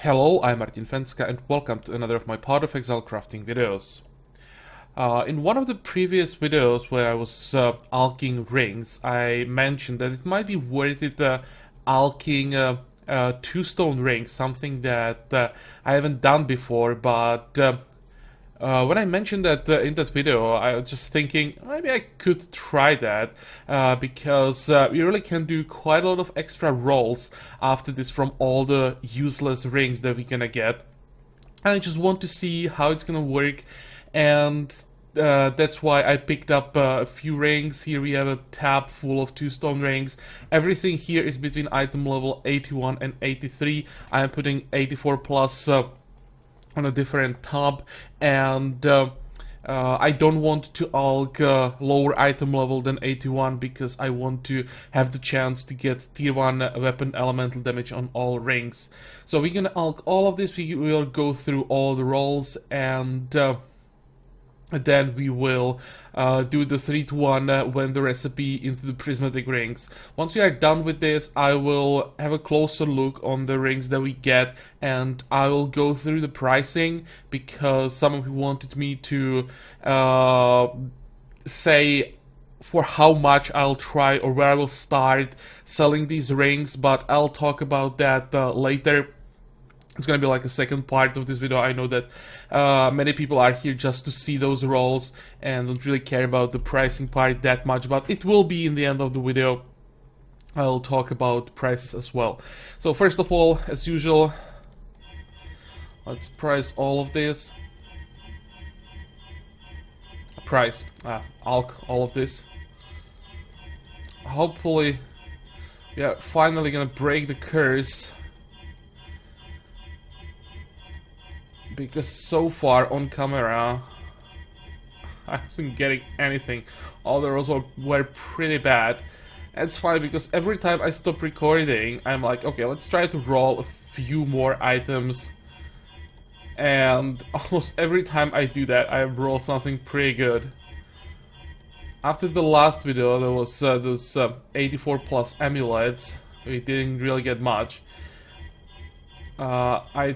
Hello, I'm Martin Fencka and welcome to another of my part of Exile crafting videos. In one of the previous videos where I was alching rings, I mentioned that it might be worth it alching two stone rings, something that I haven't done before, but when I mentioned that in that video, I was just thinking maybe I could try that because we really can do quite a lot of extra rolls after this from all the useless rings that we're gonna get. And I just want to see how it's gonna work, and that's why I picked up a few rings. Here we have a tab full of 2 stone rings. Everything here is between item level 81 and 83. I am putting 84 plus on a different tab, and I don't want to alch lower item level than 81 because I want to have the chance to get tier 1 weapon elemental damage on all rings. So we're gonna alch all of this, we will go through all the rolls, and then we will do the 3-to-1 when the recipe into the prismatic rings. Once we are done with this, I will have a closer look on the rings that we get, and I will go through the pricing because some of you wanted me to say for how much I'll try or where I will start selling these rings, but I'll talk about that later. It's gonna be like a second part of this video. I know that many people are here just to see those rolls and don't really care about the pricing part that much, but it will be in the end of the video. I'll talk about prices as well. So first of all, as usual, let's price all of this. Alch all of this. Hopefully, we are finally gonna break the curse. Because so far on camera, I wasn't getting anything. All the rolls were pretty bad. It's funny because every time I stop recording, I'm like, okay, let's try to roll a few more items. And almost every time I do that, I roll something pretty good. After the last video, there was those 84 plus amulets. We didn't really get much. I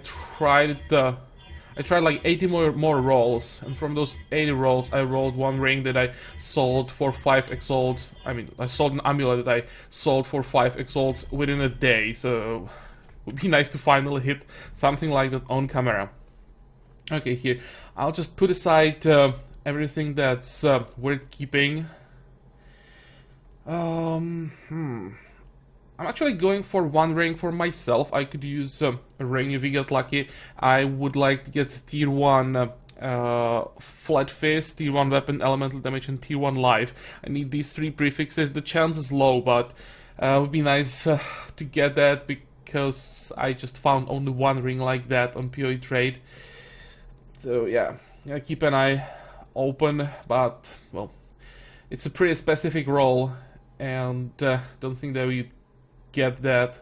tried like 80 more rolls, and from those 80 rolls, I rolled one ring that I sold for 5 exalts. I mean, I sold an amulet that I sold for 5 exalts within a day, so it would be nice to finally hit something like that on camera. Okay, here, I'll just put aside everything that's worth keeping. I'm actually going for one ring for myself. I could use a ring if we get lucky. I would like to get tier 1 flat fist, tier 1 weapon elemental damage, and tier 1 life. I need these 3 prefixes. The chance is low, but it would be nice to get that because I just found only one ring like that on PoE trade. So yeah, keep an eye open, but well, it's a pretty specific roll, and don't think that we get that,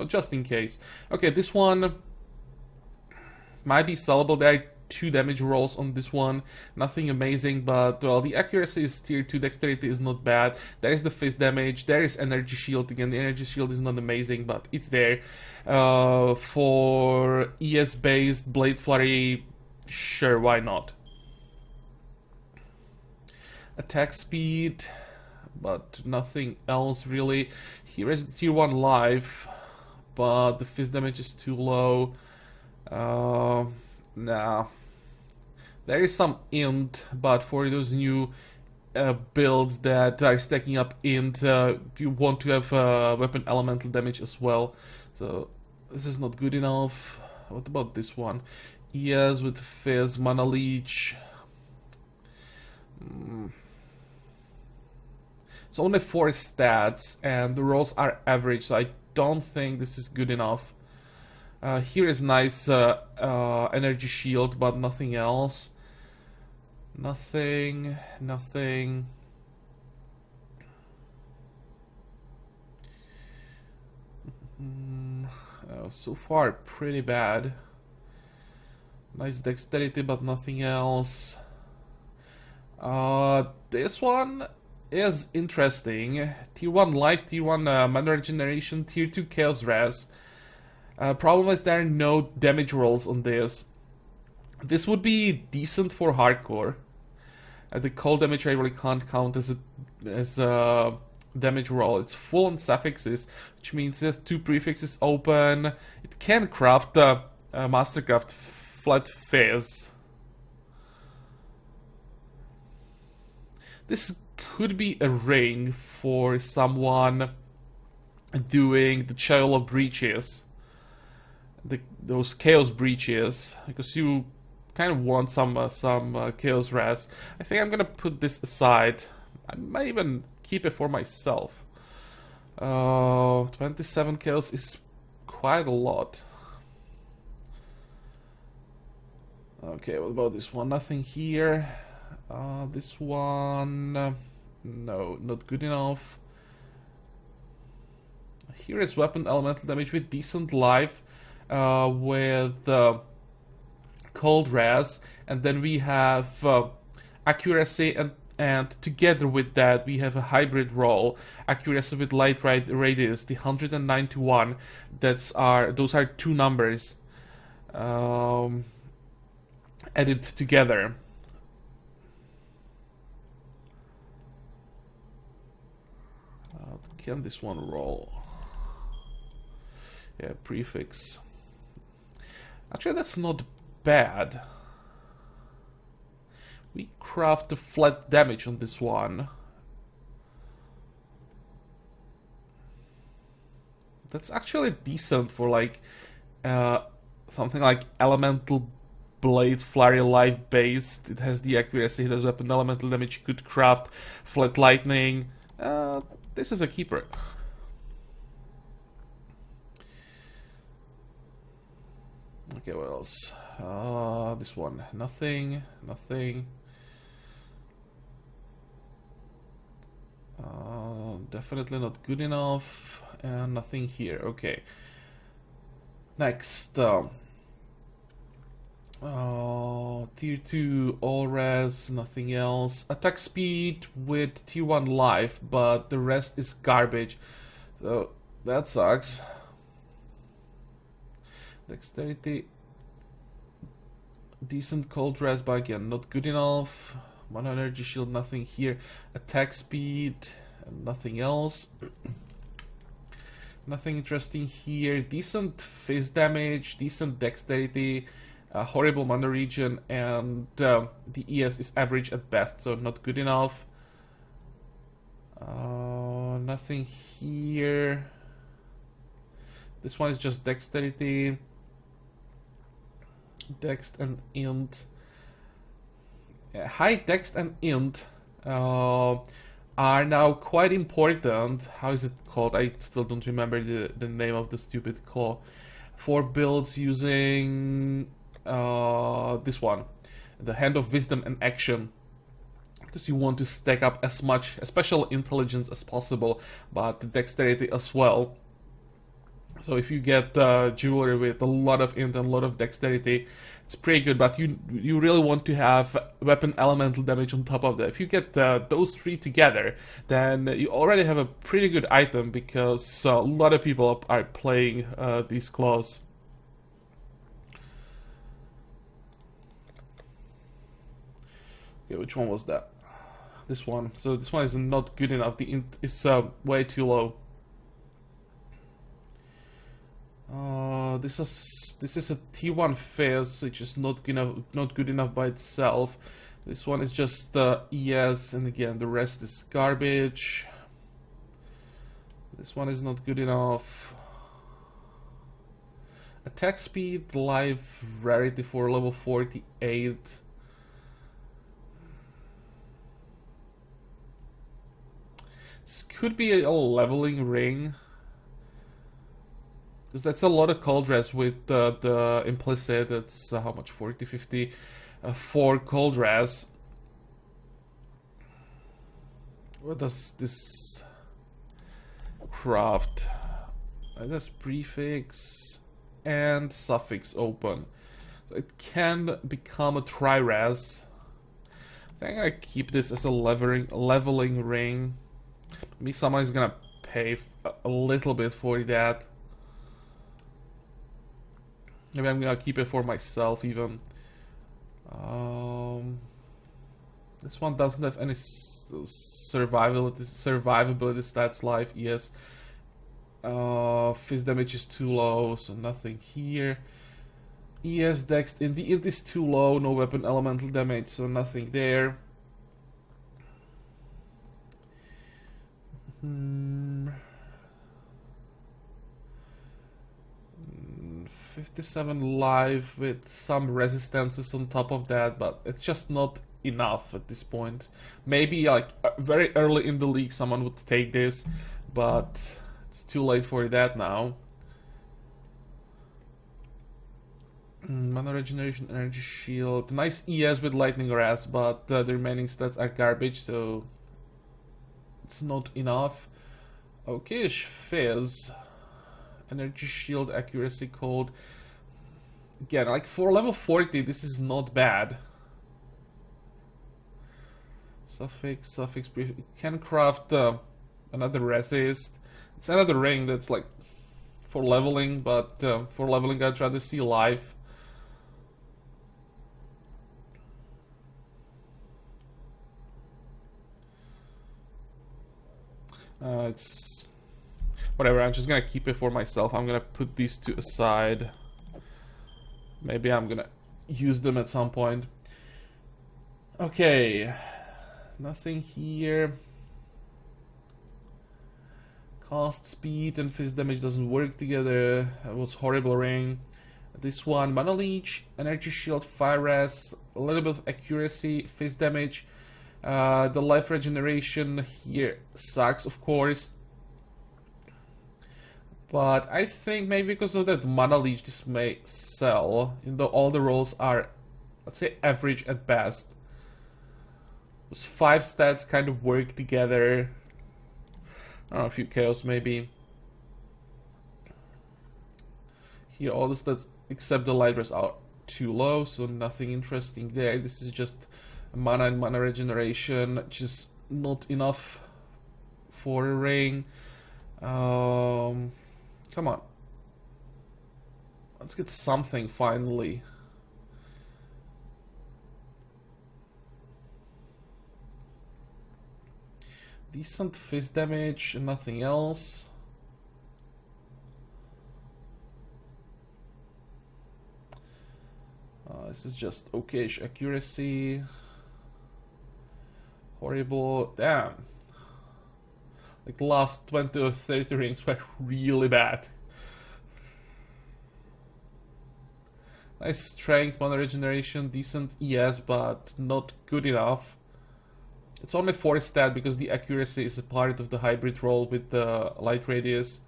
just in case. Okay, this one might be sellable. There are 2 damage rolls on this one, nothing amazing, but well, the accuracy is tier 2, dexterity is not bad. There is the fist damage, there is energy shield. Again, the energy shield is not amazing, but it's there. For ES based blade flurry, sure, why not? Attack speed, but nothing else really. Here is tier 1 life, but the fist damage is too low. Nah. There is some int, but for those new builds that are stacking up int, you want to have weapon elemental damage as well. So this is not good enough. What about this one? ES with fizz, mana leech. It's only 4 stats, and the rolls are average, so I don't think this is good enough. Here is nice energy shield, but nothing else. Nothing. So far, pretty bad. Nice dexterity, but nothing else. This one is interesting. Tier 1 life, tier 1 mana regeneration, tier 2 chaos res. Problem is there are no damage rolls on this. This would be decent for hardcore. The cold damage I really can't count as a damage roll. It's full on suffixes, which means there's 2 prefixes open. It can craft the Mastercraft Flat Fizz. This could be a ring for someone doing the Child of Breaches. Those Chaos Breaches, because you kind of want some Chaos Res. I think I'm gonna put this aside. I might even keep it for myself. 27 Chaos is quite a lot. Okay, what about this one? Nothing here. This one... no, not good enough. Here is weapon elemental damage with decent life, with cold res, and then we have accuracy, and together with that we have a hybrid roll, accuracy with light radius, the 191. Those are 2 numbers added together. Can this one roll? Yeah, prefix. Actually, that's not bad. We craft the flat damage on this one. That's actually decent for like something like Elemental Blade Flurry Life based. It has the accuracy, it has weapon elemental damage, you could craft flat lightning. This is a keeper. Okay, what else? This one, nothing. Definitely not good enough, and nothing here. Okay. Next, tier 2 all res, nothing else. Attack speed with tier 1 life, but the rest is garbage. So that sucks. Dexterity, decent cold res, but again not good enough. 1 energy shield, nothing here. Attack speed, and nothing else. Nothing interesting here. Decent fizz damage, decent dexterity, horrible mana regen, and the ES is average at best, so not good enough. Nothing here. This one is just dexterity, dex and int. High dex and int are now quite important. How is it called? I still don't remember the name of the stupid claw. For builds using this one, the Hand of Wisdom and Action, because you want to stack up as much special intelligence as possible, but the dexterity as well. So if you get jewelry with a lot of int and a lot of dexterity, it's pretty good, but you really want to have weapon elemental damage on top of that. If you get those 3 together, then you already have a pretty good item, because a lot of people are playing these claws. Okay, which one was that? This one. So this one is not good enough. The int is way too low. This is a T1 fizz, which is not good enough by itself. This one is just ES, and again the rest is garbage. This one is not good enough. Attack speed, life, rarity for level 48. This could be a leveling ring, because that's a lot of cold res with the implicit. That's how much? 40, 50 for cold res. What does this craft? That's prefix and suffix open, so it can become a tri-res. I think I keep this as a leveling ring. Maybe someone is gonna pay a little bit for that. Maybe I'm gonna keep it for myself even. This one doesn't have any survivability stats. Life, yes. Fizz damage is too low, so nothing here. ES dex, int is too low, no weapon elemental damage, so nothing there. 57 life with some resistances on top of that, but it's just not enough at this point. Maybe like very early in the league someone would take this, but it's too late for that now. Mana regeneration, energy shield, nice ES with lightning grasp, but the remaining stats are garbage, so it's not enough. Okay, fizz, energy shield, accuracy code. Again, like for level 40, this is not bad. Suffix, brief. It can craft another resist. It's another ring that's like for leveling, but for leveling I'd rather see life. It's whatever, I'm just gonna keep it for myself. I'm gonna put these two aside. Maybe I'm gonna use them at some point. Okay, nothing here. Cost, speed, and fizz damage doesn't work together. That was horrible ring. This one, Mana Leech, Energy Shield, Fire Res, a little bit of accuracy, fizz damage. The life regeneration here sucks, of course. But I think maybe because of that Mana Leech this may sell, even though all the rolls are, let's say, average at best. Those 5 stats kind of work together. I don't know, a few chaos maybe. Here all the stats except the light res are too low, so nothing interesting there. This is just mana and mana regeneration, which is not enough for a ring. Come on. Let's get something finally. Decent fizz damage and nothing else. This is just okayish accuracy. Horrible. Damn. Like the last 20 or 30 rings were really bad. Nice strength, mana regeneration, decent ES, but not good enough. It's only 4 stat because the accuracy is a part of the hybrid roll with the light radius.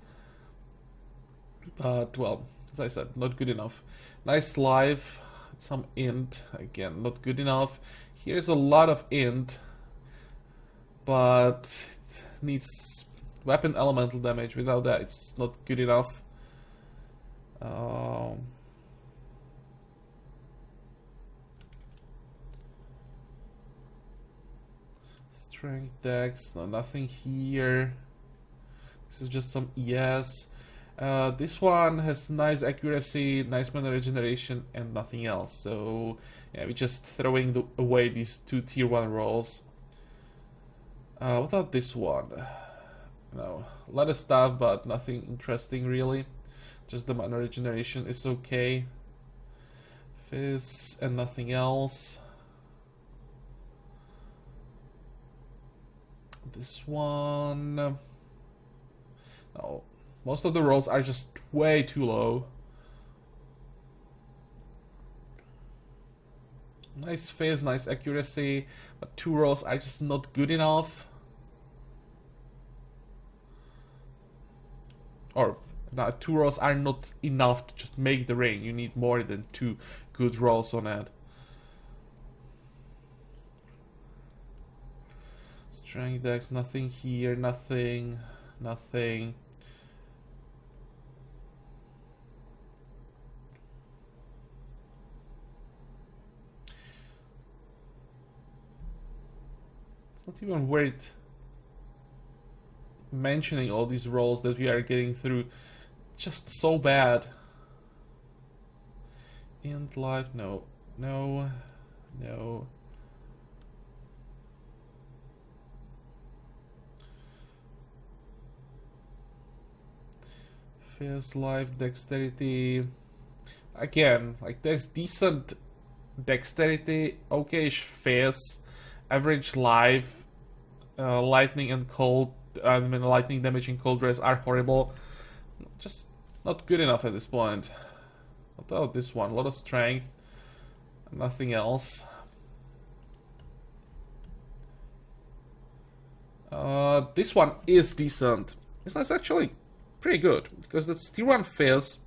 But, well, as I said, not good enough. Nice life, some int, again, not good enough. Here's a lot of int, but it needs weapon elemental damage. Without that, it's not good enough. Strength, dex, no, nothing here. This is just some ES. This one has nice accuracy, nice mana regeneration, and nothing else. So, yeah, we're just throwing away these 2 tier 1 rolls. What about this one? No, a lot of stuff, but nothing interesting really. Just the mana regeneration is okay. Fizz and nothing else. This one... No, most of the rolls are just way too low. Nice fizz, nice accuracy, but 2 rolls are just not good enough. Or, no, 2 rolls are not enough to just make the ring. You need more than 2 good rolls on that. Strength dex, nothing here, nothing. There's not even worth mentioning all these rolls that we are getting through. Just so bad. Int life, no, no, no. Fierce life, dexterity. Again, like there's decent dexterity, okayish fierce, average life, lightning and cold. I mean, lightning damage and cold rays are horrible. Just not good enough at this point. What about this one? A lot of strength, nothing else. This one is decent. It's actually pretty good because that's tier 1 fierce,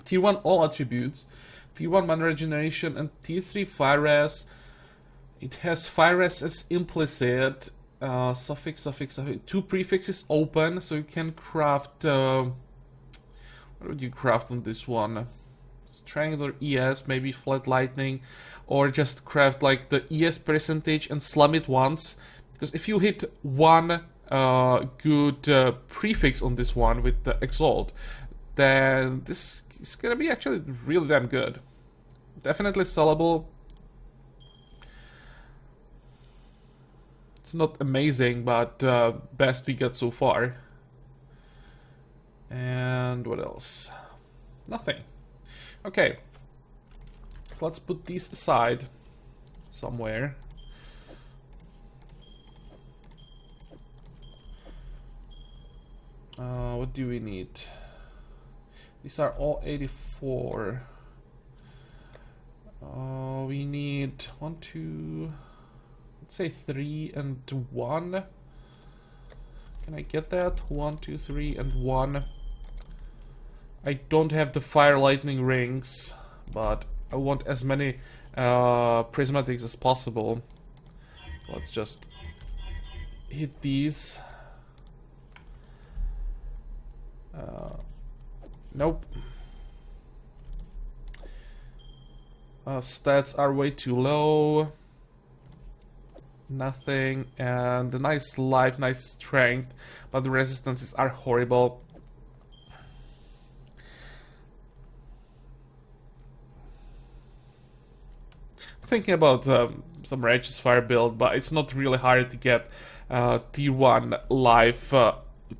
tier 1 all attributes, tier 1 mana regeneration, and tier 3 fire res. It has fire res as implicit. Suffix. 2 prefixes open, so you can craft. What would you craft on this one? Strength or ES, maybe flat lightning, or just craft like the ES percentage and slam it once. Because if you hit one good prefix on this one with the Exalt, then this is gonna be actually really damn good. Definitely sellable. It's not amazing, but best we got so far. And what else? Nothing. Okay. Let's put these aside somewhere. What do we need? These are all 84. We need 1, 2, let's say 3 and 1. Can I get that? 1, 2, 3 and 1. I don't have the fire lightning rings, but I want as many prismatics as possible. Let's just hit these. Nope. Stats are way too low. Nothing. And a nice life, nice strength, but the resistances are horrible. Thinking about some Righteous Fire build, but it's not really hard to get tier 1 life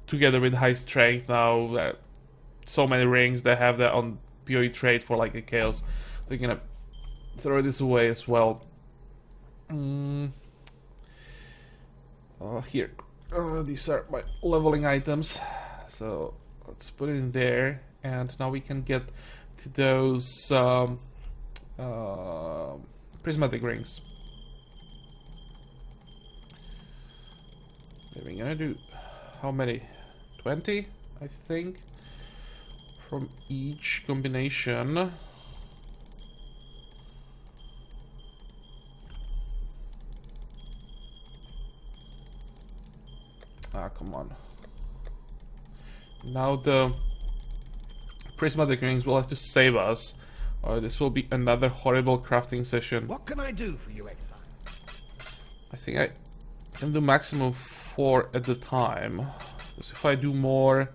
together with high strength now. So many rings, they have that on PoE trade for like a chaos. They're gonna throw this away as well. Here, these are my leveling items, so let's put it in there, and now we can get to those prismatic rings. We're gonna do how many? 20, I think, from each combination. Ah, come on. Now the prismatic rings will have to save us, or this will be another horrible crafting session. What can I do for you, Exile? I think I can do maximum 4 at the time. Because if I do more,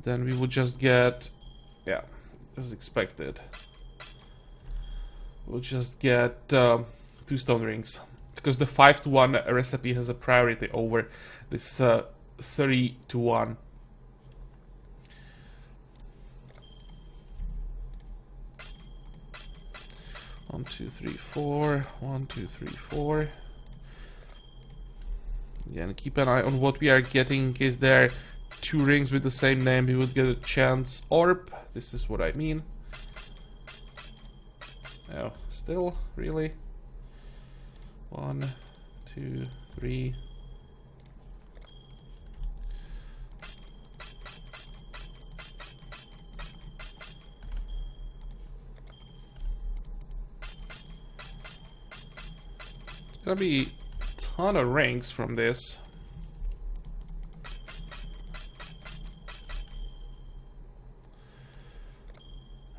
then we would just get, yeah, as expected. We'll just get 2 stone rings. Because the 5-to-1 recipe has a priority over this 3-to-1. One, two, three, four. 1, 2, 3, 4. Again, keep an eye on what we are getting in case there are 2 rings with the same name. We would get a chance orb. This is what I mean. Oh, still, really? 1, 2, 3. There's gonna be a ton of rings from this.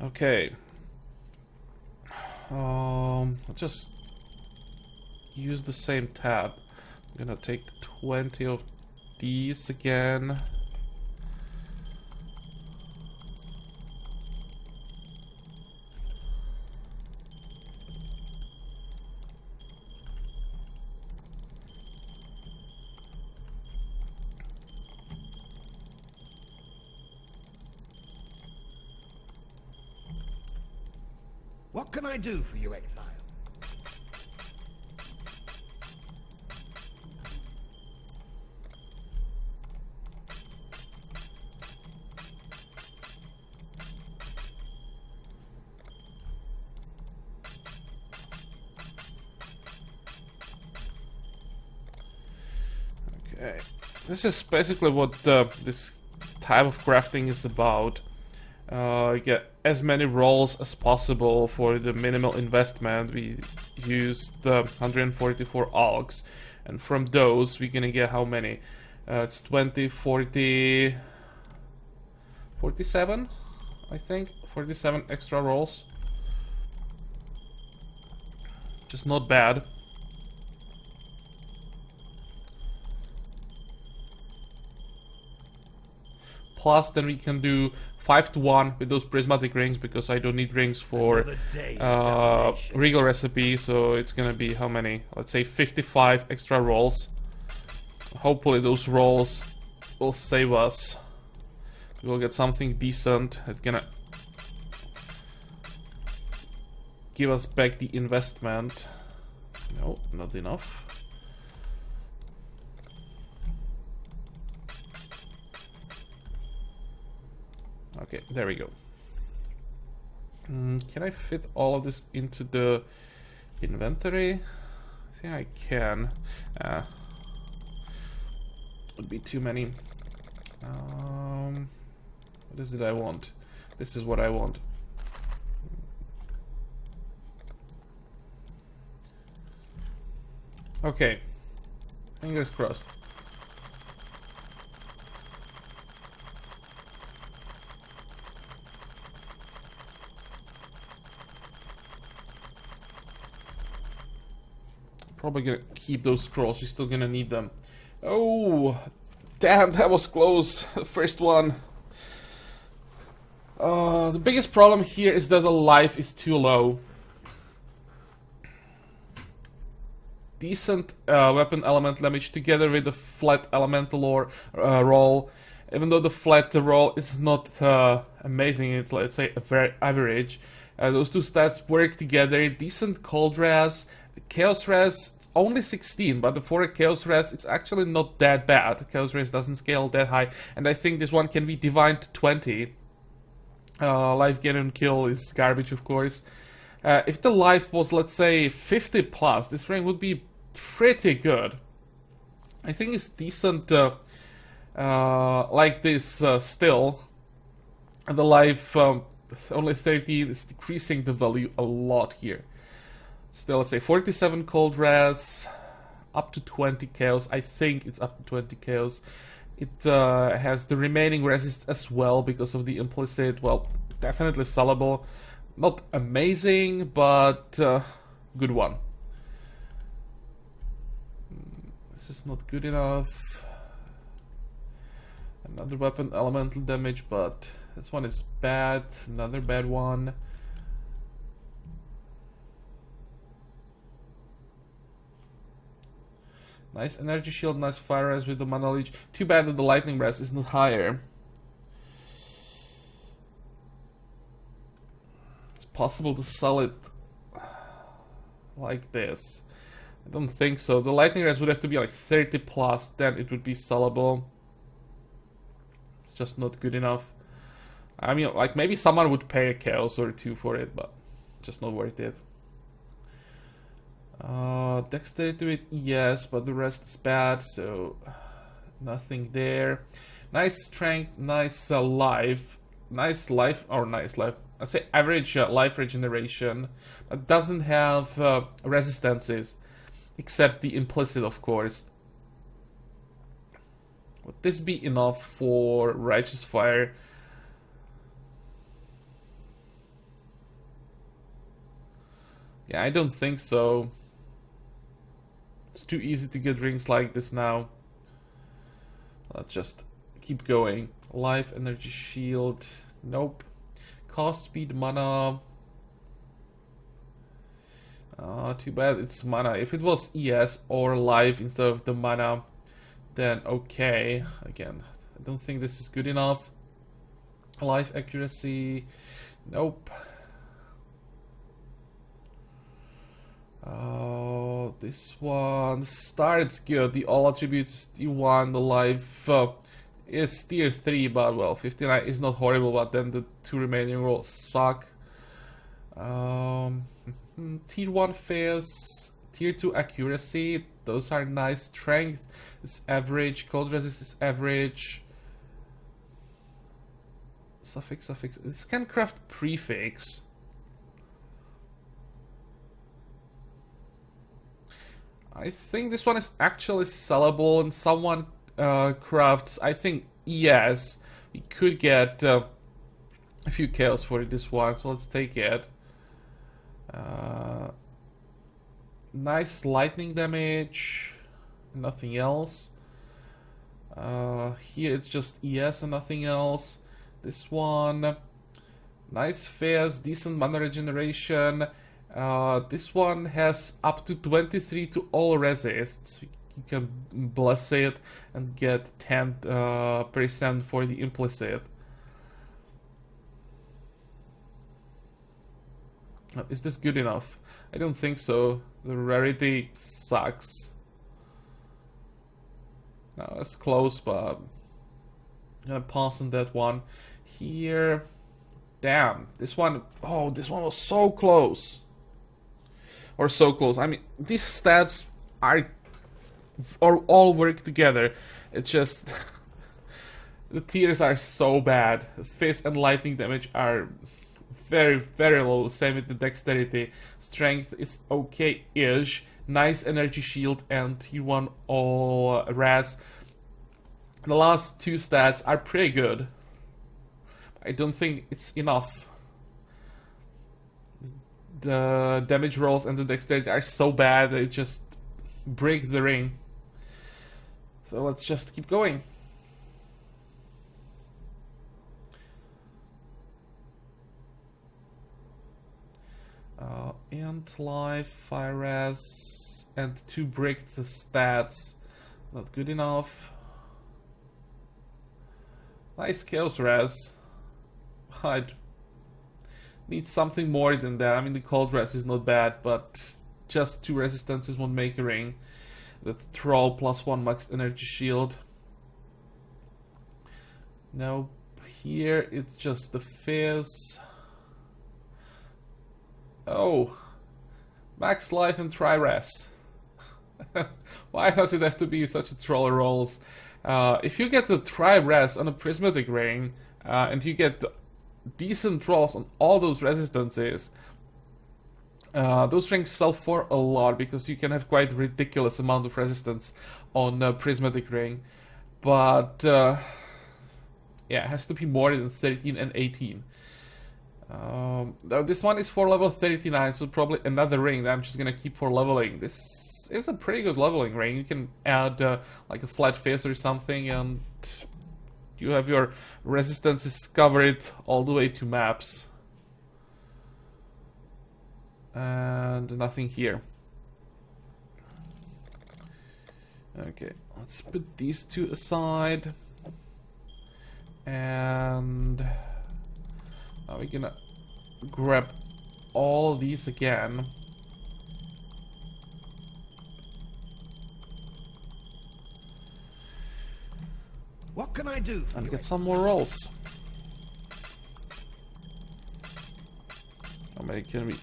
Okay. I'll just use the same tab. I'm gonna take 20 of these again. What can I do for you, Exile? Okay, this is basically what this type of crafting is about. Get as many rolls as possible for the minimal investment. We used 144 alchs, and from those we're gonna get how many? It's 20, 40, 47, I think. 47 extra rolls. Just not bad. Plus, then we can do 5 to 1 with those prismatic rings, because I don't need rings for regal recipe, so it's gonna be how many? Let's say 55 extra rolls. Hopefully those rolls will save us. We'll get something decent. It's gonna give us back the investment. No, not enough. Okay, there we go. Can I fit all of this into the inventory? I think I can. Would be too many. What is it I want? This is what I want. Okay. Fingers crossed. Probably gonna keep those scrolls, we're still gonna need them. Oh, damn, that was close. The first one. The biggest problem here is that the life is too low. Decent weapon element damage together with the flat elemental roll. Even though the flat roll is not amazing, it's, let's say, a very average. Those two stats work together. Decent cold res. The Chaos Res, it's only 16, but for a Chaos Res, it's actually not that bad. Chaos Res doesn't scale that high, and I think this one can be divined to 20. Life gain and kill is garbage, of course. If the life was, let's say, 50 plus, this ring would be pretty good. I think it's decent like this still. And the life, only 30, is decreasing the value a lot here. Still, let's say 47 cold res, up to 20 chaos. I think it's up to 20 chaos. It has the remaining resist as well because of the implicit, well, definitely sellable. Not amazing, but good one. This is not good enough. Another weapon elemental damage, but this one is bad. Another bad one. Nice energy shield, nice fire res with the mana leech. Too bad that the lightning res is not higher. It's possible to sell it like this. I don't think so. The lightning res would have to be like 30 plus, then it would be sellable. It's just not good enough. I mean, like, maybe someone would pay a chaos or two for it, but just not worth it. Dexterity with yes, but the rest is bad, so nothing there. Nice strength, nice life, nice life, or nice life. I'd say average life regeneration. It doesn't have resistances, except the implicit, of course. Would this be enough for Righteous Fire? Yeah, I don't think so. It's too easy to get rings like this now. Let's just keep going. Life, energy shield. Nope. Cost, speed, mana. Too bad it's mana. If it was ES or life instead of the mana, then okay. Again, I don't think this is good enough. Life accuracy. Nope. This one starts good. The all attributes is tier 1, the life is tier 3, but well, 59 is not horrible, but then the 2 remaining rolls suck. Tier 1 phase, tier 2 accuracy, those are nice. Strength is average, cold resist is average. Suffix, this can craft prefix. I think this one is actually sellable, and someone crafts, I think, yes, we could get a few chaos for this one, so let's take it. Nice lightning damage, nothing else. Here it's just ES and nothing else. This one, nice phase, decent mana regeneration. This one has up to 23 to all resists. You can bless it and get 10% for the implicit. Is this good enough? I don't think so. The rarity sucks. No, it's close, but I'm gonna pass on that one. Here, damn, this one, oh, this one was so close. Or so close. I mean, these stats are all work together. It's just the tiers are so bad. Fist and lightning damage are very, very low. Same with the dexterity. Strength is okay-ish. Nice energy shield and tier 1 all res. The last 2 stats are pretty good. I don't think it's enough. The damage rolls and the dexterity are so bad they just break the ring. So let's just keep going. And life, fire res, and 2 break the stats. Not good enough. Nice chaos res. I'd need something more than that. I mean, the cold res is not bad, but just 2 resistances won't make a ring. The troll plus 1 max energy shield. Now here it's just the fizz. Oh, max life and try res. Why does it have to be such a troll rolls? If you get the try res on a prismatic ring, and you get decent rolls on all those resistances, those rings sell for a lot because you can have quite ridiculous amount of resistance on a prismatic ring. But yeah, it has to be more than 13 and 18. Now this one is for level 39, so probably another ring that I'm just gonna keep for leveling. This is a pretty good leveling ring. You can add like a flat face or something, and you have your resistances covered all the way to maps. And nothing here. Okay, let's put these 2 aside. And now we're gonna grab all these again. What can I do for And you? get some more rolls. How many can we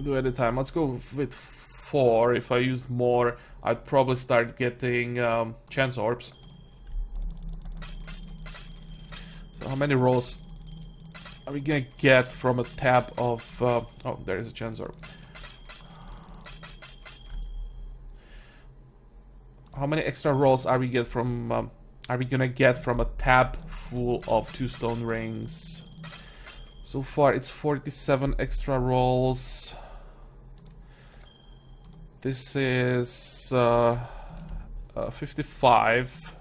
do at a time? Let's go with 4. If I use more, I'd probably start getting chance orbs. So how many rolls are we gonna get from a tab of... oh, there is a chance orb. How many extra rolls are we gonna get from a tab full of 2 stone rings? So far it's 47 extra rolls. This is 55.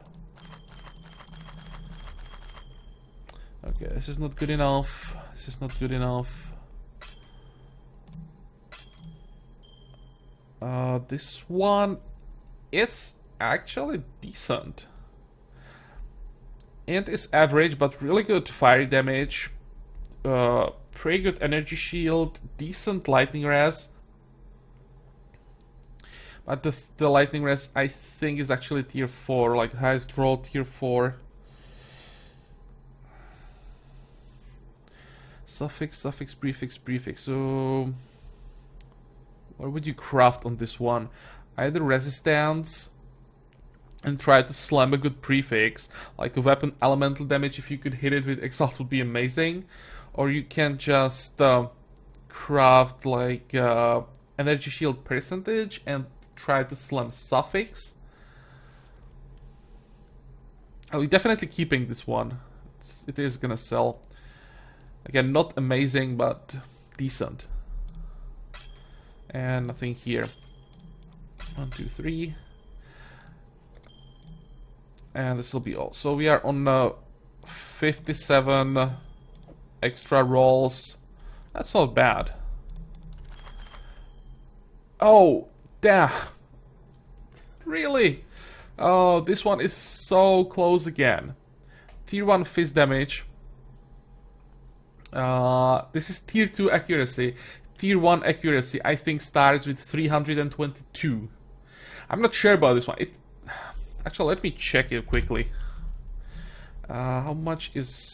Okay, this is not good enough. This is not good enough. This one is actually decent. And is average, but really good fire damage. Pretty good energy shield. Decent lightning res. But the lightning res, I think, is actually tier 4, like highest roll tier 4. Suffix, suffix, prefix, prefix. So what would you craft on this one? Either resistance and try to slam a good prefix, like a weapon elemental damage. If you could hit it with Exile would be amazing. Or you can just craft like energy shield percentage and try to slam suffix. Oh, we're definitely keeping this one. It is gonna sell. Again, not amazing, but decent. And nothing here. 1, 2, 3. And this will be all. So we are on 57 extra rolls. That's not bad. Oh, damn. Really? Oh, this one is so close again. Tier 1 fist damage. This is tier 2 accuracy. Tier 1 accuracy, I think, starts with 322. I'm not sure about this one. Actually, let me check it quickly. How much is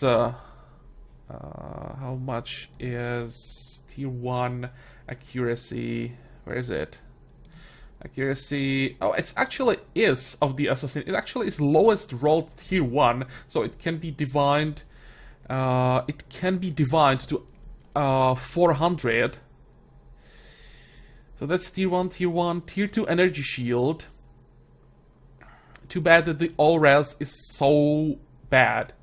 tier 1 accuracy? Where is it? Accuracy. Oh, it's actually is of the assassin. It actually is lowest rolled tier 1, so it can be divined. It can be divined to 400. So that's tier 1, tier 1, tier 2 energy shield. Too bad that the all res is so bad.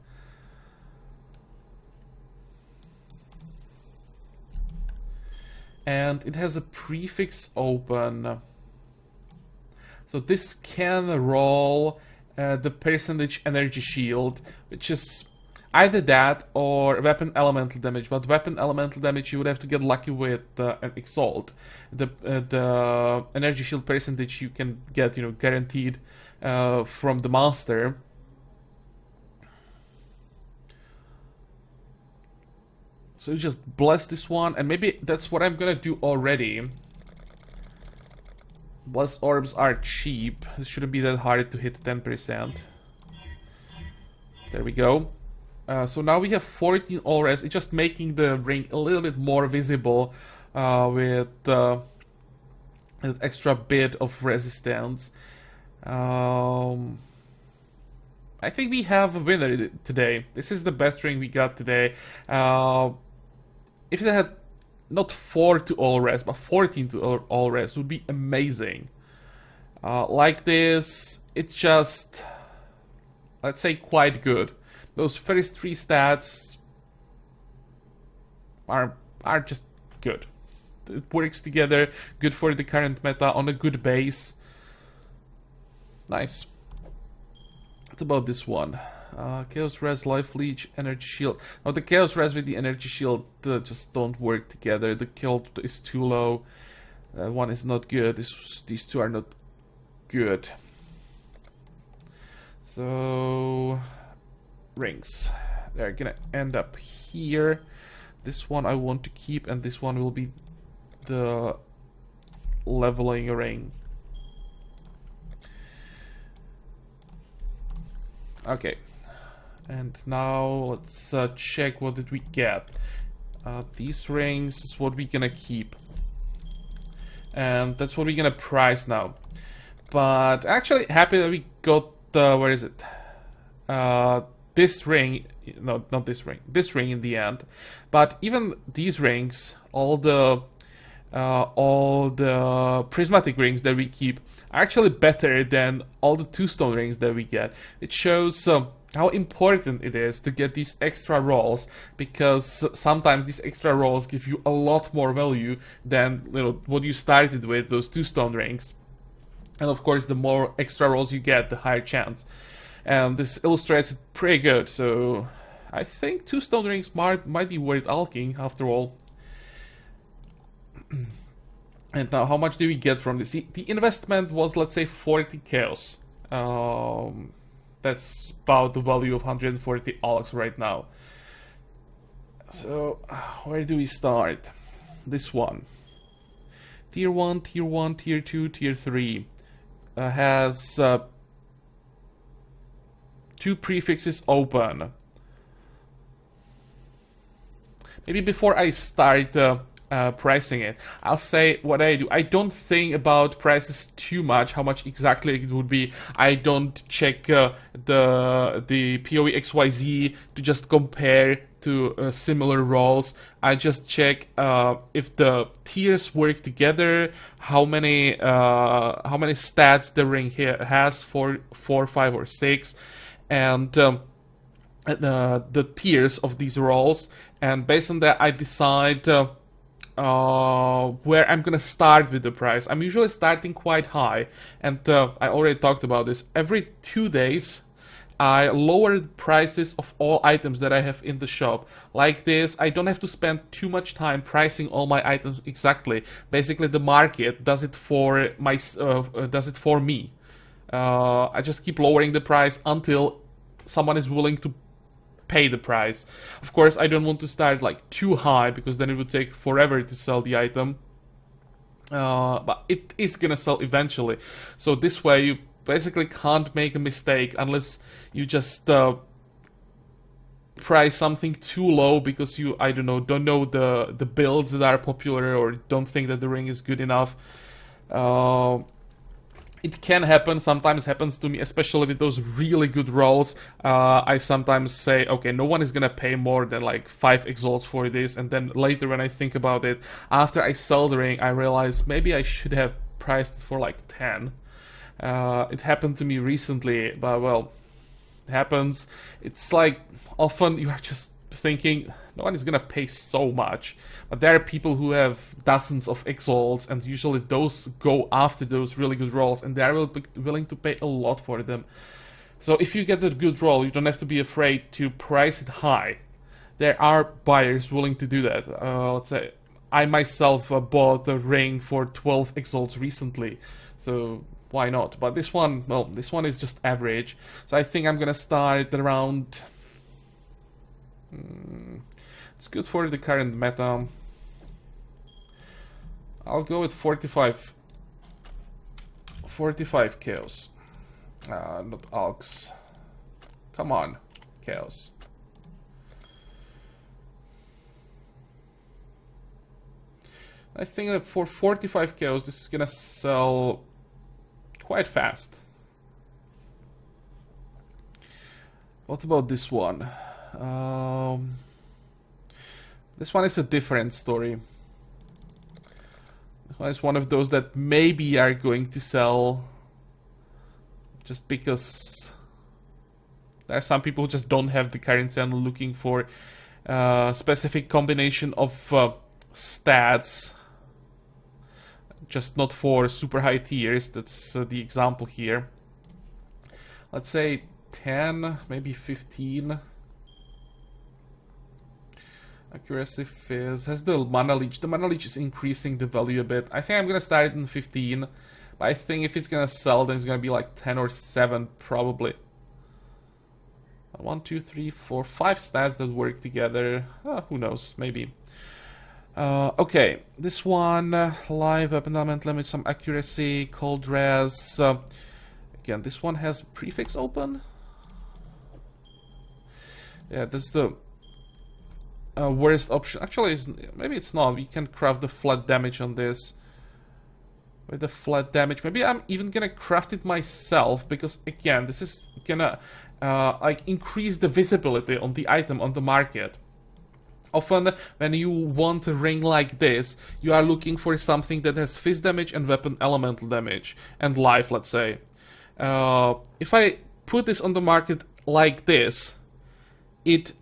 And it has a prefix open. So this can roll the percentage energy shield, which is either that or weapon elemental damage. But weapon elemental damage you would have to get lucky with an Exalt. The energy shield percentage you can get, you know, guaranteed from the master. So you just bless this one, and maybe that's what I'm gonna do already. Bless orbs are cheap. This shouldn't be that hard to hit 10%. There we go. So now we have 14 all res. It's just making the ring a little bit more visible with an extra bit of resistance. I think we have a winner today. This is the best ring we got today. If it had not 4 to all res, but 14 to all res, would be amazing. Like this, it's just, let's say, quite good. Those first 3 stats are just good. It works together, good for the current meta on a good base. Nice. What about this one? Chaos Res, Life Leech, Energy Shield. Now the Chaos Res with the Energy Shield just don't work together. The kill is too low. One is not good. These two are not good. So rings. They're gonna end up here. This one I want to keep, and this one will be the leveling ring. Okay. And now let's check what did we get. These rings is what we're gonna keep. And that's what we're gonna price now. But actually happy that we got, where is it? This ring, no, not this ring. This ring in the end. But even these rings, all the prismatic rings that we keep are actually better than all the 2-stone rings that we get. It shows how important it is to get these extra rolls, because sometimes these extra rolls give you a lot more value than, you know, what you started with, those 2-stone rings. And of course, the more extra rolls you get, the higher chance. And this illustrates it pretty good. So I think 2-stone rings might be worth alching after all. And now, how much do we get from this? The investment was, let's say, 40 chaos. That's about the value of 140 alchs right now. So, where do we start? This one. Tier 1, Tier 1, Tier 2, Tier 3 has 2 prefixes open. Maybe before I start pricing it, I'll say what I do. I don't think about prices too much, how much exactly it would be. I don't check the PoE XYZ to just compare to similar roles. I just check if the tiers work together, how many stats the ring has, 4, 5, or 6, and the tiers of these roles, and based on that I decide where I'm gonna start with the price. I'm usually starting quite high, and I already talked about this. Every 2 days I lower the prices of all items that I have in the shop. Like this, I don't have to spend too much time pricing all my items exactly. Basically, the market does it for me. I just keep lowering the price until someone is willing to pay the price. Of course, I don't want to start like too high, because then it would take forever to sell the item. But it is gonna sell eventually. So this way you basically can't make a mistake unless you just price something too low because you, I don't know the builds that are popular, or don't think that the ring is good enough. It can happen, sometimes happens to me, especially with those really good rolls. I sometimes say, okay, no one is gonna pay more than like 5 exalts for this, and then later when I think about it, after I sell the ring, I realize maybe I should have priced it for like 10. It happened to me recently, but well, it happens. It's like, often you are just thinking, no one is gonna pay so much. But there are people who have dozens of exalts, and usually those go after those really good rolls, and they are willing to pay a lot for them. So if you get a good roll, you don't have to be afraid to price it high. There are buyers willing to do that. Let's say, I myself bought a ring for 12 exalts recently, so why not? But this one, well, this one is just average. So I think I'm gonna start around... It's good for the current meta. I'll go with 45 chaos. Not alchs. Come on, chaos. I think that for 45 chaos, this is gonna sell quite fast. What about this one? This one is a different story. This one is one of those that maybe are going to sell just because there are some people who just don't have the currency and looking for a specific combination of stats, just not for super high tiers. That's the example here. Let's say 10, maybe 15. Accuracy Fizz has the mana leech. The mana leech is increasing the value a bit. I think I'm gonna start it in 15, but I think if it's gonna sell, then it's gonna be like 10 or 7 probably. 1, 2, 3, 4, 5 stats that work together. Who knows? Maybe. Okay, this one, live weapon element limit, some accuracy, cold res. Again, this one has prefix open. Yeah, that's the worst option. Actually, maybe it's not. We can craft the flat damage on this. With the flat damage, maybe I'm even gonna craft it myself, because again, this is gonna like increase the visibility on the item on the market. Often, when you want a ring like this, you are looking for something that has fizz damage and weapon elemental damage and life, let's say. If I put this on the market like this, it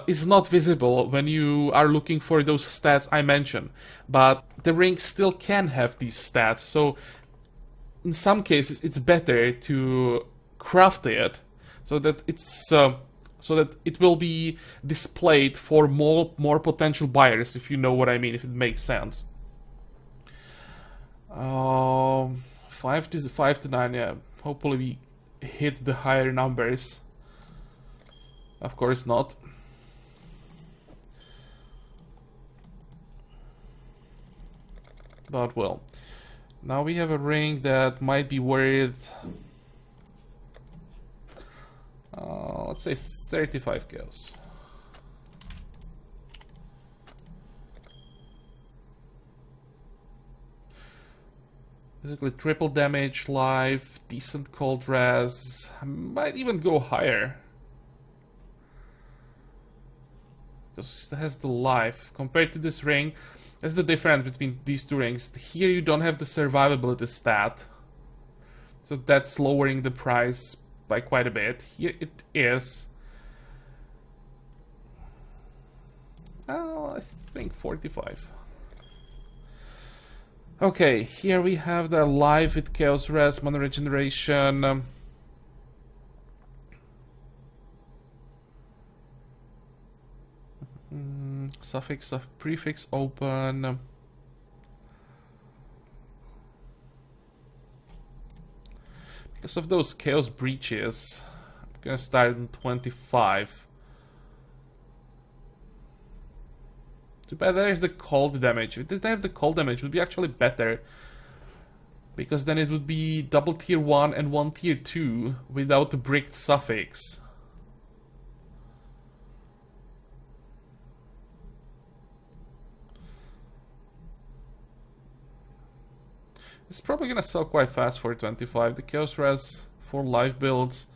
is not visible when you are looking for those stats I mentioned, but the ring still can have these stats, so in some cases it's better to craft it so that it's so that it will be displayed for more potential buyers, if you know what I mean, if it makes sense. 5 to 9, yeah. Hopefully we hit the higher numbers. Of course not. But well, now we have a ring that might be worth, let's say 35 kills. Basically triple damage, life, decent cold res, might even go higher. Because it has the life. Compared to this ring, that's the difference between these two rings. Here you don't have the survivability stat. So that's lowering the price by quite a bit. Here it is. I think 45. Okay, here we have the life with chaos res, mana regeneration. Suffix of prefix open. Because of those chaos breaches, I'm gonna start in 25. Too bad there's the cold damage. If it didn't have the cold damage, it would be actually better. Because then it would be double tier 1 and 1 tier 2 without the bricked suffix. It's probably gonna sell quite fast for 25. The Chaos Res for live builds.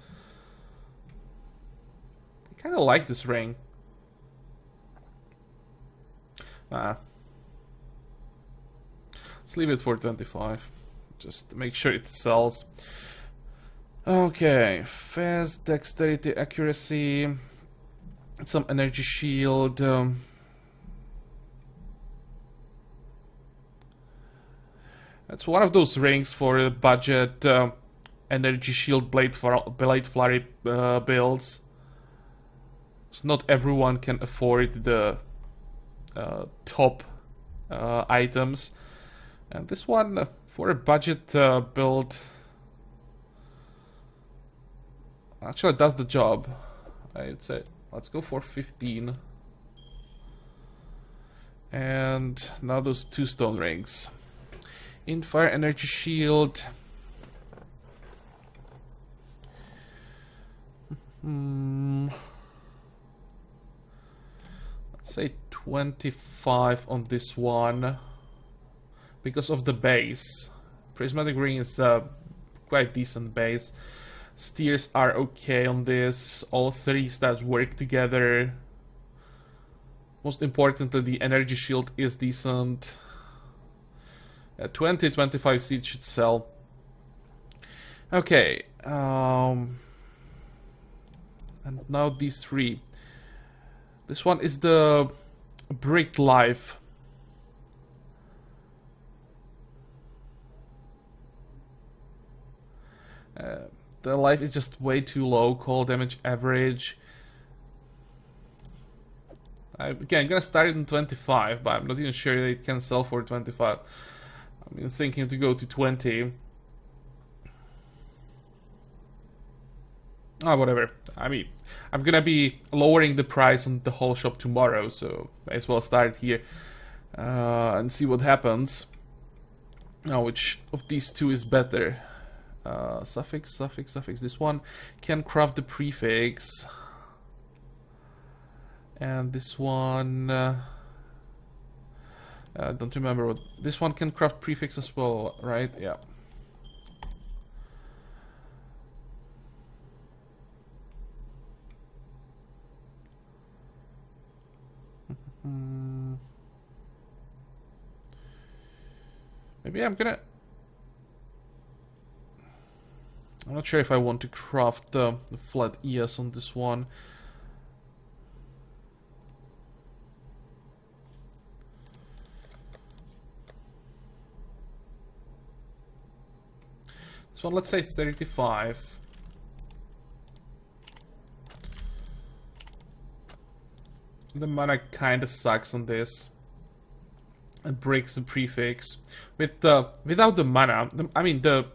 I kinda like this ring. Let's leave it for 25. Just to make sure it sells. Okay, fast, dexterity, accuracy, some energy shield. That's one of those rings for the budget energy shield blade flurry builds. So not everyone can afford the top items, and this one for a budget build actually does the job. I'd say let's go for 15. And now those 2 stone rings. In fire energy shield. Let's say 25 on this one. Because of the base. Prismatic ring is a quite decent base. Steers are okay on this. All 3 stats work together. Most importantly, the energy shield is decent. 20-25 seeds should sell. Okay. And now these 3. This one is the bricked life. The life is just way too low. Cold damage average. Again, I'm gonna start it in 25, but I'm not even sure that it can sell for 25. I'm thinking to go to 20. Whatever. I mean, I'm gonna be lowering the price on the whole shop tomorrow, so may as well start here and see what happens. Now, which of these 2 is better? Suffix, suffix, suffix. This one can craft the prefix. And this one... don't remember what... This one can craft prefix as well, right? Yeah. Maybe I'm gonna... I'm not sure if I want to craft the flat ES on this one. This one, let's say 35. The mana kinda sucks on this. It breaks the prefix. Without the mana, I mean the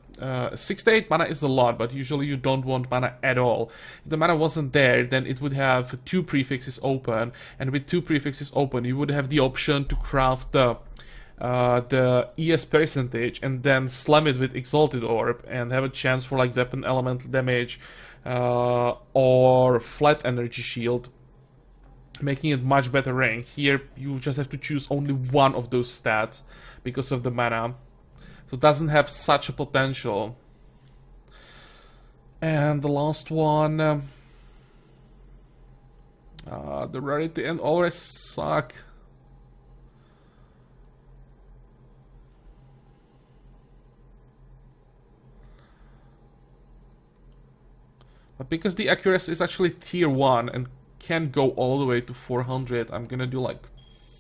6 to 8 mana is a lot, but usually you don't want mana at all. If the mana wasn't there, then it would have 2 prefixes open, and with 2 prefixes open, you would have the option to craft the the ES percentage and then slam it with Exalted Orb and have a chance for like weapon elemental damage or flat energy shield, making it much better rank. Here you just have to choose only one of those stats because of the mana, so it doesn't have such a potential. And the last one, the rarity and always suck. But because the accuracy is actually tier 1 and can go all the way to 400, I'm gonna do like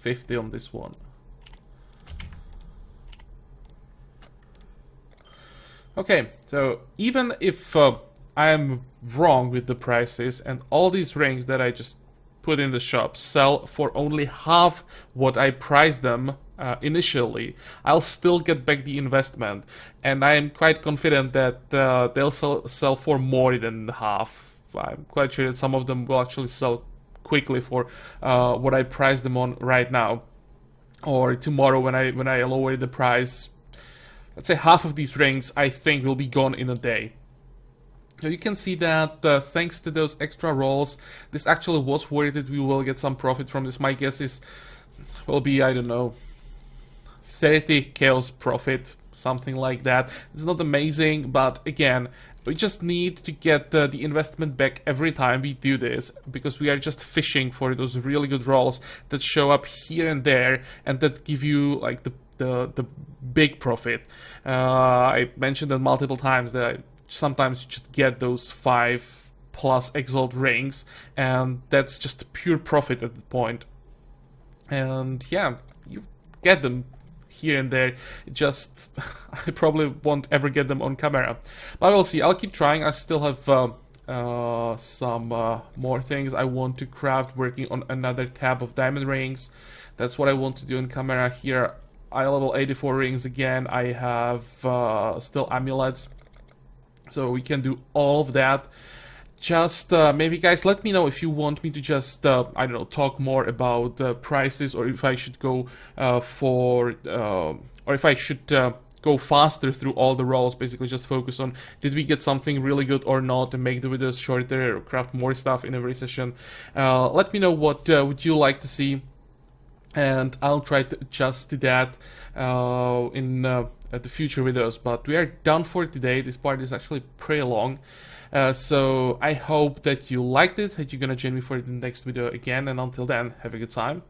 50 on this one. Okay, so even if I'm wrong with the prices and all these rings that I just put in the shop sell for only half what I priced them initially, I'll still get back the investment, and I'm quite confident that they'll sell for more than half. I'm quite sure that some of them will actually sell quickly for what I priced them on right now, or tomorrow when I lower the price. Let's say half of these rings I think will be gone in a day. So you can see that thanks to those extra rolls, this actually was worth it. We will get some profit from this. My guess is will be, I don't know, 30 chaos profit, something like that. It's not amazing, but again, we just need to get the investment back every time we do this, because we are just fishing for those really good rolls that show up here and there and that give you like the big profit. I mentioned that multiple times that sometimes you just get those 5+ Exalt rings, and that's just pure profit at the point. And yeah, you get them here and there. Just I probably won't ever get them on camera, but we'll see. I'll keep trying. I still have some more things I want to craft, working on another tab of diamond rings. That's what I want to do on camera. Here I level 84 rings again. I have still amulets, so we can do all of that. Just maybe guys, let me know if you want me to just I don't know, talk more about prices, or if I should go or if I should go faster through all the rolls, basically just focus on did we get something really good or not, and make the videos shorter, or craft more stuff in every session. Let me know what would you like to see, and I'll try to adjust to that in the future videos. But we are done for today. This part is actually pretty long. So I hope that you liked it, that you're gonna join me for the next video again, and until then, have a good time.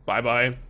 Bye bye.